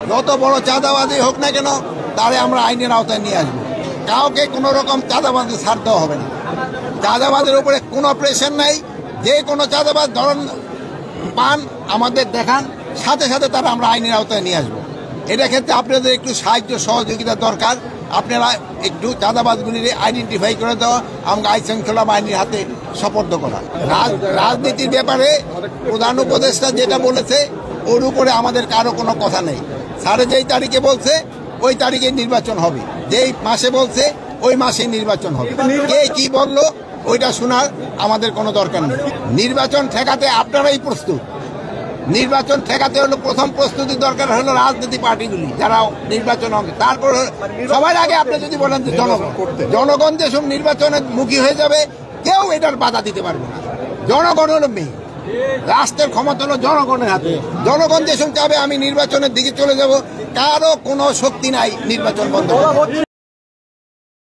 যত বড় চাঁদাবাজি হোক না কেন তারে আমরা আইনের আওতায় নিয়ে আসবো। কাউকে কোনো রকম চাঁদাবাজি ছাড় দেওয়া হবে না। চাঁদাবাজের উপরে কোনো প্রেশার নাই। যে কোনো চাঁদাবাজ ধরন পান আমাদের দেখান, সাথে সাথে তারা আমরা আইনের আওতায় নিয়ে আসবো। এটা ক্ষেত্রে আপনাদের একটু সাহায্য সহযোগিতা দরকার। আপনারা একটু চাঁদাবাজগুলির আইডেন্টিফাই করে দেওয়া, আমরা আইন শৃঙ্খলা বাহিনীর হাতে সোপর্দ করা। রাজনীতির ব্যাপারে প্রধান উপদেষ্টা যেটা বলেছে ওর উপরে আমাদের কারো কোনো কথা নেই। স্যারে যেই তারিখে বলছে ওই তারিখে নির্বাচন হবে, যেই মাসে বলছে ওই মাসে নির্বাচন হবে। কে কি বললো ওইটা শোনার আমাদের কোনো দরকার নেই। নির্বাচন ঠেকাতে আপনারাই প্রস্তুত। নির্বাচন ঠেকাতে হলো প্রথম প্রস্তুতি দরকার হলো রাজনীতি পার্টিগুলি যারা নির্বাচন হবে। তারপর সবার আগে আপনি যদি বলেন যে জনগণ যেসব নির্বাচনের মুখী হয়ে যাবে কেউ এটার বাধা দিতে পারবে না। জনগণ হলো মেয়ে, রাষ্ট্রের ক্ষমতা হলো জনগণের হাতে। জনগণ যেসব চাবে আমি নির্বাচনের দিকে চলে যাব, কারো কোনো শক্তি নাই নির্বাচন বন্ধ করার।